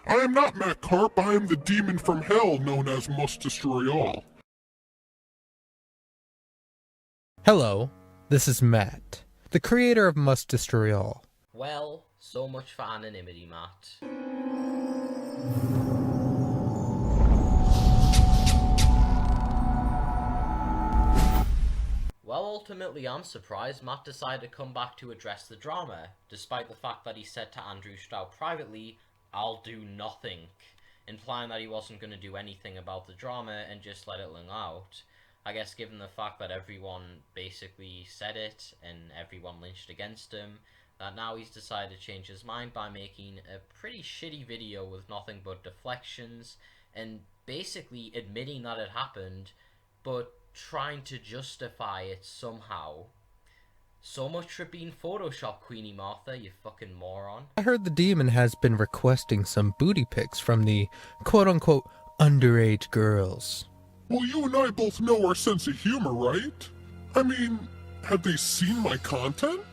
I am not Matt Karp, I am the demon from hell known as MustDestroyAll. Hello, this is Matt, the creator of MustDestroyAll. Well, so much for anonymity, Matt. Well, ultimately I'm surprised Matt decided to come back to address the drama, despite the fact that he said to Andrew Stroud privately, "I'll do nothing," implying that he wasn't going to do anything about the drama and just let it ling out. I guess given the fact that everyone basically said it and everyone lynched against him, that now he's decided to change his mind by making a pretty shitty video with nothing but deflections and basically admitting that it happened, but trying to justify it somehow. So much for being Photoshop, Queenie Martha, you fucking moron. I heard the demon has been requesting some booty pics from the quote-unquote underage girls. Well, you and I both know our sense of humor, right? I mean, have they seen my content?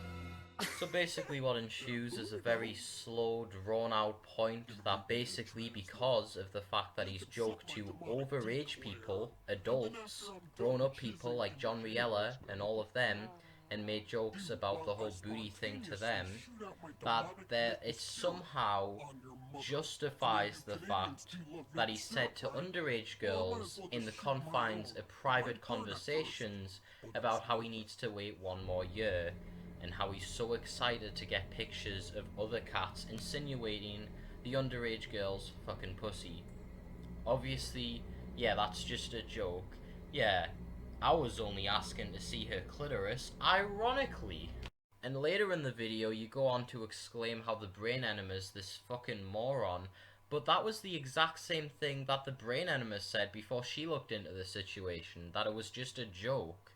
So basically what ensues is a very slow, drawn-out point that basically, because of the fact that he's joked to overage people, adults, grown-up people like John Riella and all of them, and made jokes about the whole booty thing to them, that it somehow justifies the fact that he said to underage girls in the confines of private conversations about how he needs to wait one more year, and how he's so excited to get pictures of other cats insinuating the underage girl's fucking pussy. Obviously, yeah, that's just a joke. Yeah, I was only asking to see her clitoris, ironically. And later in the video, you go on to exclaim how the brain enema's this fucking moron, but that was the exact same thing that the brain enema said before she looked into the situation, that it was just a joke.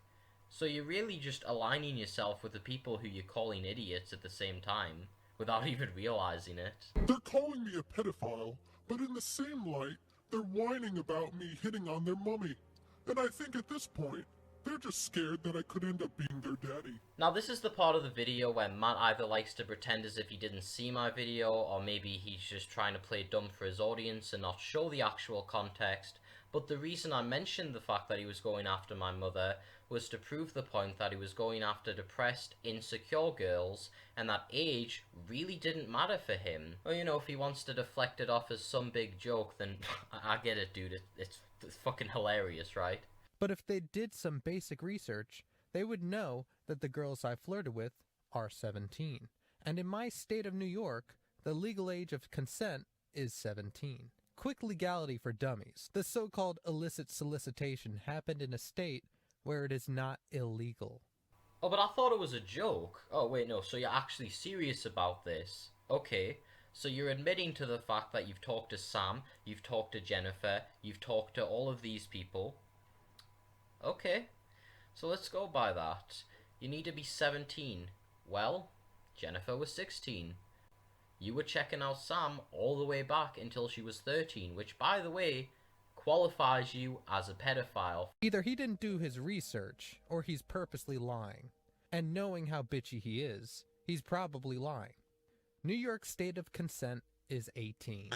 So you're really just aligning yourself with the people who you're calling idiots at the same time, without even realizing it. They're calling me a pedophile, but in the same light, they're whining about me hitting on their mummy. And I think at this point, they're just scared that I could end up being their daddy. Now this is the part of the video where Matt either likes to pretend as if he didn't see my video, or maybe he's just trying to play dumb for his audience and not show the actual context. But the reason I mentioned the fact that he was going after my mother was to prove the point that he was going after depressed, insecure girls, and that age really didn't matter for him. Well, you know, if he wants to deflect it off as some big joke, then I get it, dude. It's fucking hilarious, right? But if they did some basic research, they would know that the girls I flirted with are 17. And in my state of New York, the legal age of consent is 17. Quick legality for dummies. The so-called illicit solicitation happened in a state where it is not illegal. Oh, but I thought it was a joke. Oh, wait, no, so you're actually serious about this. Okay, so you're admitting to the fact that you've talked to Sam, you've talked to Jennifer, you've talked to all of these people. Okay, so let's go by that. You need to be 17. Well, Jennifer was 16. You were checking out Sam all the way back until she was 13, which, by the way, qualifies you as a pedophile. Either he didn't do his research, or he's purposely lying. And knowing how bitchy he is, he's probably lying. New York state of consent is 18.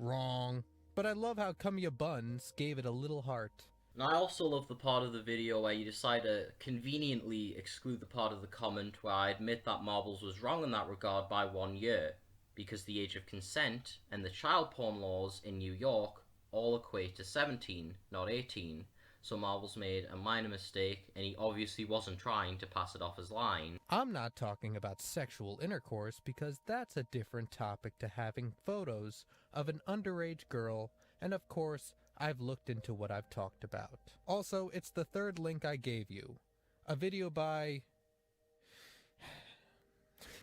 Wrong. But I love how Cumia Buns gave it a little heart. Now, I also love the part of the video where you decide to conveniently exclude the part of the comment where I admit that Marbles was wrong in that regard by 1 year, because the age of consent and the child porn laws in New York all equate to 17, not 18, so Marbles made a minor mistake, and he obviously wasn't trying to pass it off as lying. I'm not talking about sexual intercourse because that's a different topic to having photos of an underage girl, and of course, I've looked into what I've talked about. Also, it's the third link I gave you. A video by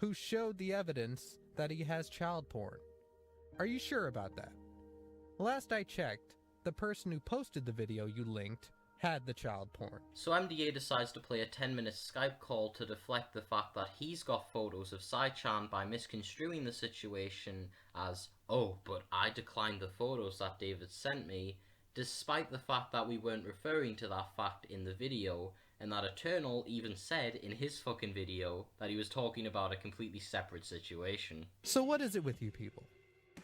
who showed the evidence that he has child porn. Are you sure about that? Last I checked, the person who posted the video you linked had the child porn. So MDA decides to play a 10-minute Skype call to deflect the fact that he's got photos of Sai-chan by misconstruing the situation as, "Oh, but I declined the photos that David sent me," despite the fact that we weren't referring to that fact in the video, and that Eternal even said in his fucking video that he was talking about a completely separate situation. So what is it with you people?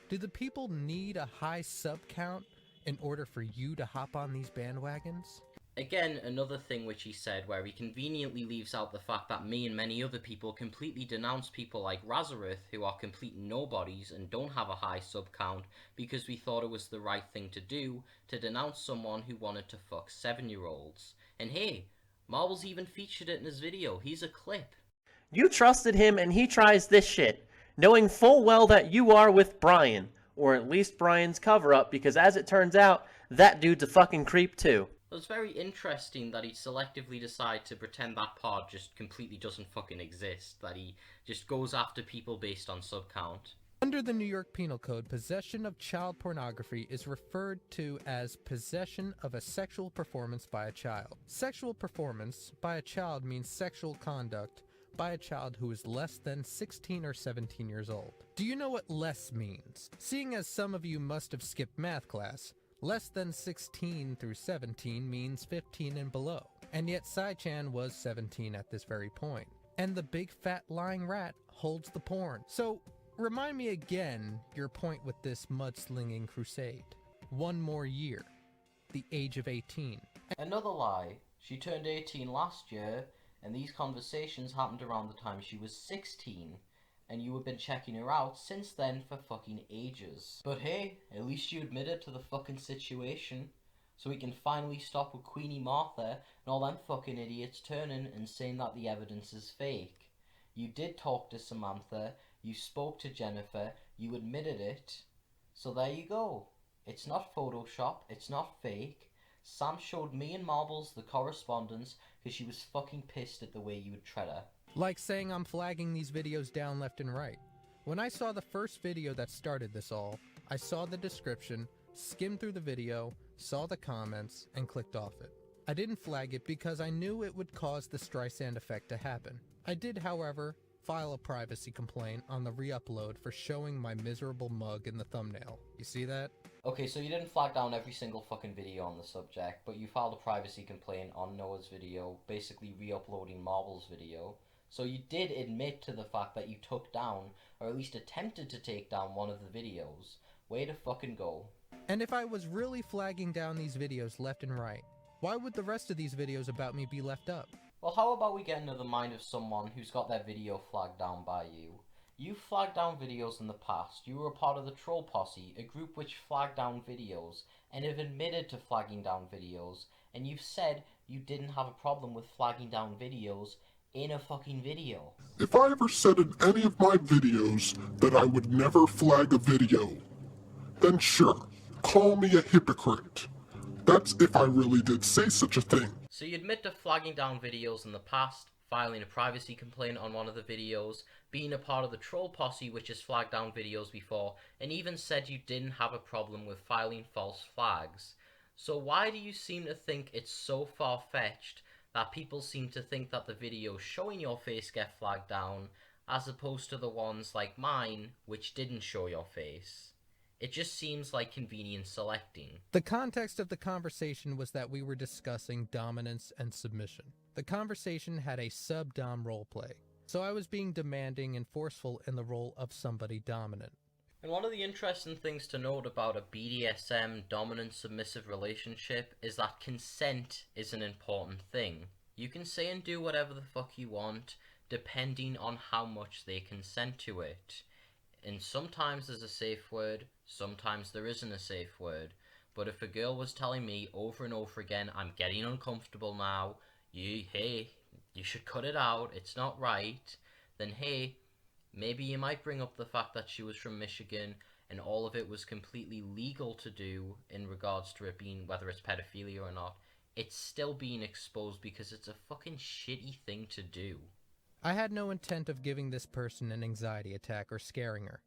Do the people need a high sub count in order for you to hop on these bandwagons? Again, another thing which he said where he conveniently leaves out the fact that me and many other people completely denounce people like Razareth, who are complete nobodies and don't have a high sub count, because we thought it was the right thing to do to denounce someone who wanted to fuck 7-year-olds. And hey, Marbles even featured it in his video. He's a clip. You trusted him and he tries this shit, knowing full well that you are with Brian, or at least Brian's cover-up, because as it turns out, that dude's a fucking creep too. It's very interesting that he selectively decided to pretend that part just completely doesn't fucking exist, that he just goes after people based on sub count. Under the New York Penal Code, possession of child pornography is referred to as possession of a sexual performance by a child. Sexual performance by a child means sexual conduct by a child who is less than 16 or 17 years old. Do you know what less means? Seeing as some of you must have skipped math class, less than 16 through 17 means 15 and below. And yet Sai-chan was 17 at this very point. And the big fat lying rat holds the porn. So, remind me again your point with this mudslinging crusade. One more year. The age of 18. Another lie. She turned 18 last year, and these conversations happened around the time she was 16. And you have been checking her out since then for fucking ages. But hey, at least you admitted to the fucking situation. So we can finally stop with Queenie Martha and all them fucking idiots turning and saying that the evidence is fake. You did talk to Samantha, you spoke to Jennifer, you admitted it. So there you go. It's not Photoshop, it's not fake. Sam showed me and Marbles the correspondence because she was fucking pissed at the way you would tread her. Like saying I'm flagging these videos down left and right. When I saw the first video that started this all, I saw the description, skimmed through the video, saw the comments, and clicked off it. I didn't flag it because I knew it would cause the Streisand effect to happen. I did, however, file a privacy complaint on the re-upload for showing my miserable mug in the thumbnail. You see that? Okay, so you didn't flag down every single fucking video on the subject, but you filed a privacy complaint on Noah's video, basically re-uploading Marvel's video. So you did admit to the fact that you took down, or at least attempted to take down one of the videos. Way to fucking go. And if I was really flagging down these videos left and right, why would the rest of these videos about me be left up? Well, how about we get into the mind of someone who's got their video flagged down by you? You flagged down videos in the past. You were a part of the Troll Posse, a group which flagged down videos, and have admitted to flagging down videos, and you've said you didn't have a problem with flagging down videos in a fucking video. If I ever said in any of my videos that I would never flag a video, then sure, call me a hypocrite. That's if I really did say such a thing. So you admit to flagging down videos in the past, filing a privacy complaint on one of the videos, being a part of the Troll Posse which has flagged down videos before, and even said you didn't have a problem with filing false flags. So why do you seem to think it's so far-fetched that people seem to think that the videos showing your face get flagged down, as opposed to the ones like mine, which didn't show your face? It just seems like convenient selecting. The context of the conversation was that we were discussing dominance and submission. The conversation had a sub-dom roleplay, so I was being demanding and forceful in the role of somebody dominant. And one of the interesting things to note about a BDSM dominant-submissive relationship is that consent is an important thing. You can say and do whatever the fuck you want, depending on how much they consent to it. And sometimes there's a safe word, sometimes there isn't a safe word. But if a girl was telling me over and over again, I'm getting uncomfortable now, you should cut it out, it's not right, then hey, maybe you might bring up the fact that she was from Michigan and all of it was completely legal to do in regards to it being, whether it's pedophilia or not, it's still being exposed because it's a fucking shitty thing to do. I had no intent of giving this person an anxiety attack or scaring her.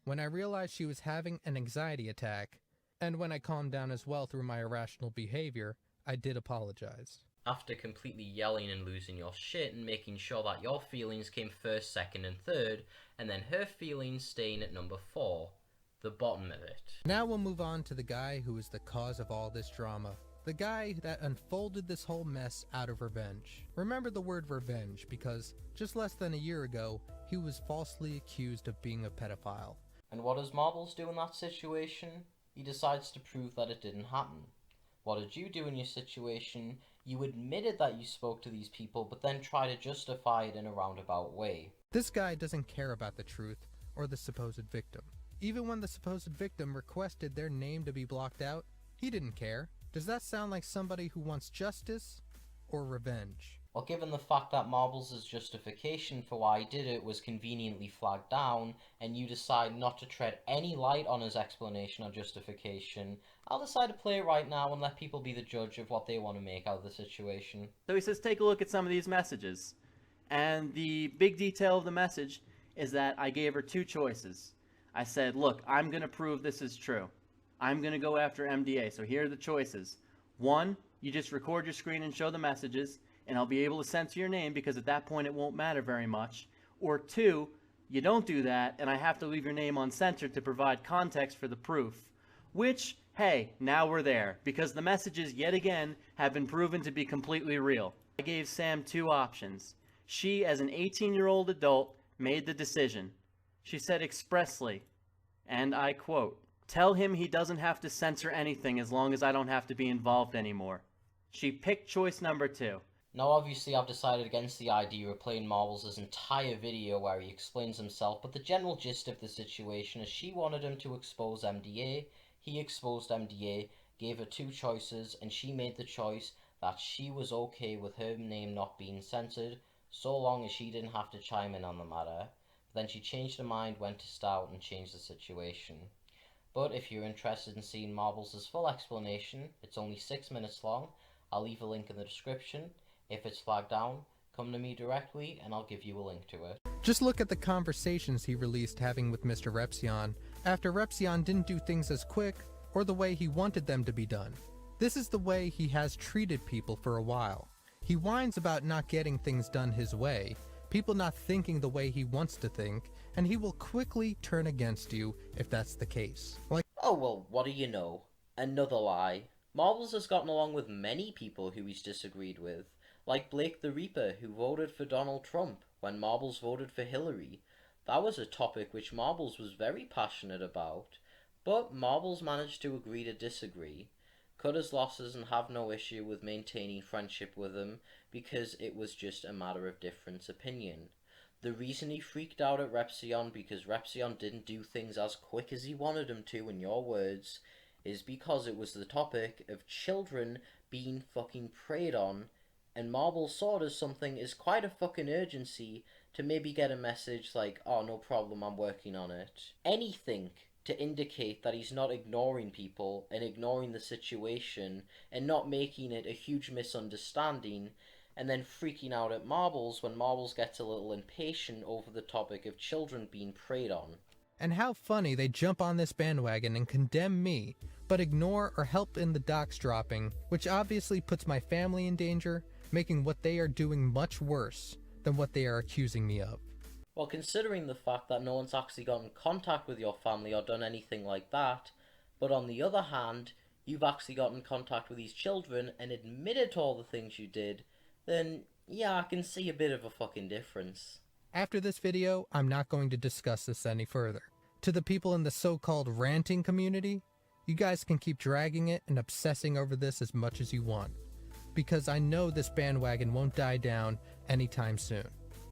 When I realized she was having an anxiety attack, and when I calmed down as well through my irrational behavior, I did apologize. After completely yelling and losing your shit and making sure that your feelings came first, second and third, and then her feelings staying at number 4, the bottom of it. Now we'll move on to the guy who is the cause of all this drama. The guy that unfolded this whole mess out of revenge. Remember the word revenge because just less than a year ago, he was falsely accused of being a pedophile. And what does Marbles do in that situation? He decides to prove that it didn't happen. What did you do in your situation? You admitted that you spoke to these people, but then try to justify it in a roundabout way. This guy doesn't care about the truth or the supposed victim. Even when the supposed victim requested their name to be blocked out, he didn't care. Does that sound like somebody who wants justice or revenge? Well, given the fact that Marbles' justification for why he did it was conveniently flagged down, and you decide not to tread any light on his explanation or justification, I'll decide to play it right now and let people be the judge of what they want to make out of the situation. So he says, take a look at some of these messages. And the big detail of the message is that I gave her two choices. I said, look, I'm going to prove this is true. I'm going to go after MDA. So here are the choices. One, you just record your screen and show the messages, and I'll be able to censor your name because at that point it won't matter very much. Or two, you don't do that, and I have to leave your name uncensored to provide context for the proof. Which, hey, now we're there, because the messages, yet again, have been proven to be completely real. I gave Sam two options. She, as an 18-year-old adult, made the decision. She said expressly, and I quote, "Tell him he doesn't have to censor anything as long as I don't have to be involved anymore." She picked choice number two. Now obviously I've decided against the idea of playing Marbles' entire video where he explains himself, but the general gist of the situation is she wanted him to expose MDA, he exposed MDA, gave her two choices, and she made the choice that she was okay with her name not being censored, so long as she didn't have to chime in on the matter. Then she changed her mind, went to Stout, and changed the situation. But if you're interested in seeing Marbles' full explanation, it's only 6 minutes long. I'll leave a link in the description. If it's flagged down, come to me directly and I'll give you a link to it. Just look at the conversations he released having with MrRepzion after Repzion didn't do things as quick or the way he wanted them to be done. This is the way he has treated people for a while. He whines about not getting things done his way, people not thinking the way he wants to think, and he will quickly turn against you if that's the case. Like, oh well, what do you know? Another lie. Marbles has gotten along with many people who he's disagreed with, like Blake the Reaper, who voted for Donald Trump when Marbles voted for Hillary. That was a topic which Marbles was very passionate about, but Marbles managed to agree to disagree, cut his losses and have no issue with maintaining friendship with him because it was just a matter of difference opinion. The reason he freaked out at Repzion because Repzion didn't do things as quick as he wanted him to, in your words, is because it was the topic of children being fucking preyed on, and Marbles saw it as something is quite a fucking urgency to maybe get a message like, oh no problem, I'm working on it. Anything to indicate that he's not ignoring people and ignoring the situation and not making it a huge misunderstanding, and then freaking out at Marbles when Marbles gets a little impatient over the topic of children being preyed on. and how funny they jump on this bandwagon and condemn me, but ignore or help in the dox dropping, which obviously puts my family in danger, making what they are doing much worse than what they are accusing me of. Well, considering the fact that no one's actually got in contact with your family or done anything like that, but on the other hand, you've actually got in contact with these children and admitted to all the things you did, then yeah, I can see a bit of a fucking difference. After this video, I'm not going to discuss this any further. To the people in the so-called ranting community, you guys can keep dragging it and obsessing over this as much as you want, because I know this bandwagon won't die down anytime soon.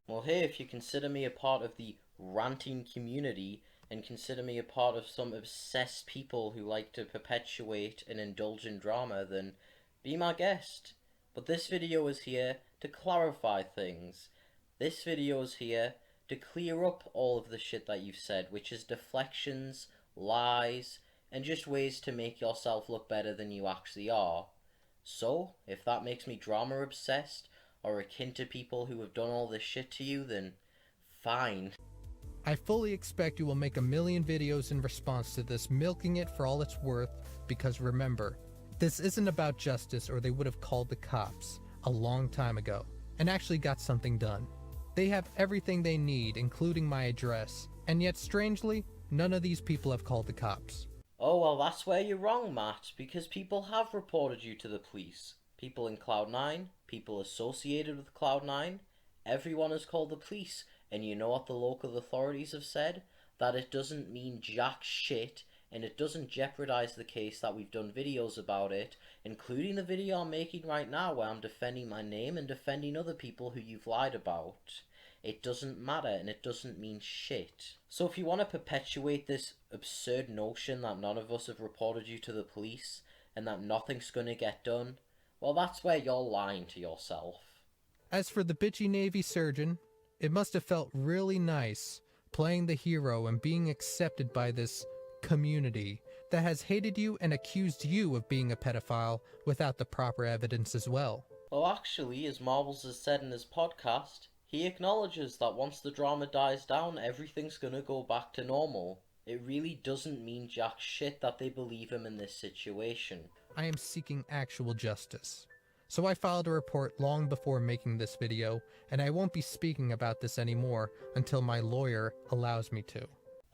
Well, hey, if you consider me a part of the ranting community and consider me a part of some obsessed people who like to perpetuate and indulge in drama, then be my guest. But this video is here to clarify things. This video is here to clear up all of the shit that you've said, which is deflections, lies, and just ways to make yourself look better than you actually are. So, if that makes me drama obsessed, or akin to people who have done all this shit to you, then fine. I fully expect you will make a million videos in response to this, milking it for all it's worth, because remember, this isn't about justice or they would have called the cops a long time ago and actually got something done. They have everything they need, including my address, and yet strangely, none of these people have called the cops. Oh, well, that's where you're wrong, Matt, because people have reported you to the police. People in Cloud9, people associated with Cloud9, everyone has called the police, and you know what the local authorities have said? that it doesn't mean jack shit, and it doesn't jeopardize the case that we've done videos about it, including the video I'm making right now where I'm defending my name and defending other people who you've lied about. It doesn't matter, and it doesn't mean shit. So if you want to perpetuate this absurd notion that none of us have reported you to the police, and that nothing's gonna get done, well, that's where you're lying to yourself. As for the bitchy Navy surgeon, it must have felt really nice playing the hero and being accepted by this community that has hated you and accused you of being a pedophile without the proper evidence as well. Well, actually, as Marbles has said in his podcast, he acknowledges that once the drama dies down, everything's gonna go back to normal. It really doesn't mean jack shit that they believe him in this situation. I am seeking actual justice. So I filed a report long before making this video, and I won't be speaking about this anymore until my lawyer allows me to.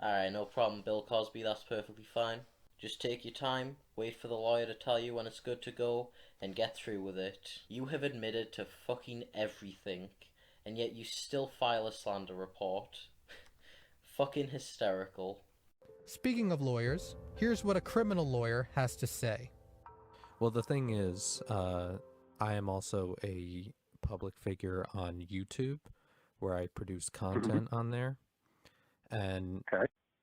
Alright, no problem, Bill Cosby, that's perfectly fine. Just take your time, wait for the lawyer to tell you when it's good to go, and get through with it. You have admitted to fucking everything, and yet you still file a slander report. Fucking hysterical. Speaking of lawyers, here's what a criminal lawyer has to say. Well, the thing is, I am also a public figure on YouTube where I produce content on there. And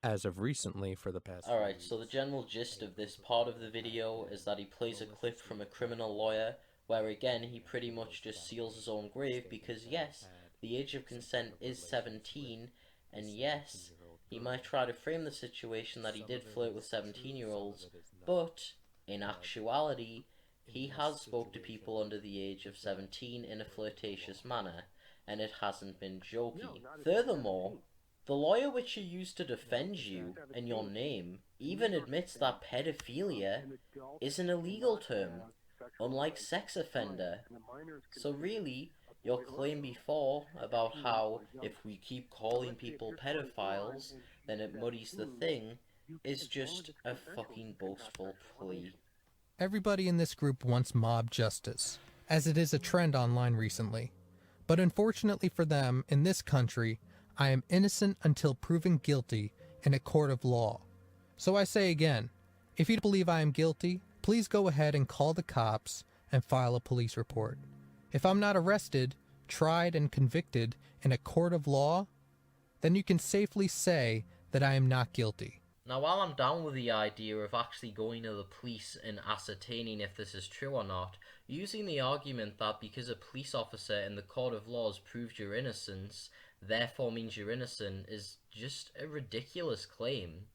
as of recently, for the past... Alright, so the general gist of this part of the video is that he plays a clip from a criminal lawyer where again he pretty much just seals his own grave because yes, the age of consent is 17, and yes, he might try to frame the situation that he did flirt with 17-year-olds, but in actuality, he has spoke to people under the age of 17 in a flirtatious manner, and it hasn't been jokey. Furthermore, the lawyer which you used to defend you and your name even admits that pedophilia is an illegal term, unlike sex offender. So really, your claim before about how if we keep calling people pedophiles, then it muddies the thing, is just a fucking boastful plea. Everybody in this group wants mob justice, as it is a trend online recently. But unfortunately for them, in this country, I am innocent until proven guilty in a court of law. So I say again, if you believe I am guilty, please go ahead and call the cops and file a police report. If I'm not arrested, tried, and convicted in a court of law, then you can safely say that I am not guilty. Now, while I'm down with the idea of actually going to the police and ascertaining if this is true or not, using the argument that because a police officer in the court of law has proved your innocence, therefore means you're innocent, is just a ridiculous claim.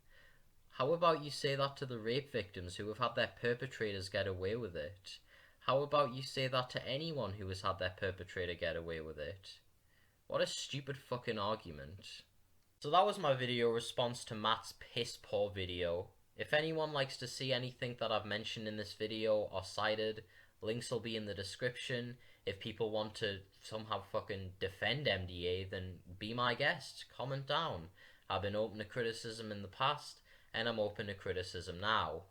How about you say that to the rape victims who have had their perpetrators get away with it? How about you say that to anyone who has had their perpetrator get away with it? What a stupid fucking argument. So that was my video response to Matt's piss poor video. If anyone likes to see anything that I've mentioned in this video or cited, links will be in the description. If people want to somehow fucking defend MDA, then be my guest, comment down. I've been open to criticism in the past, and I'm open to criticism now.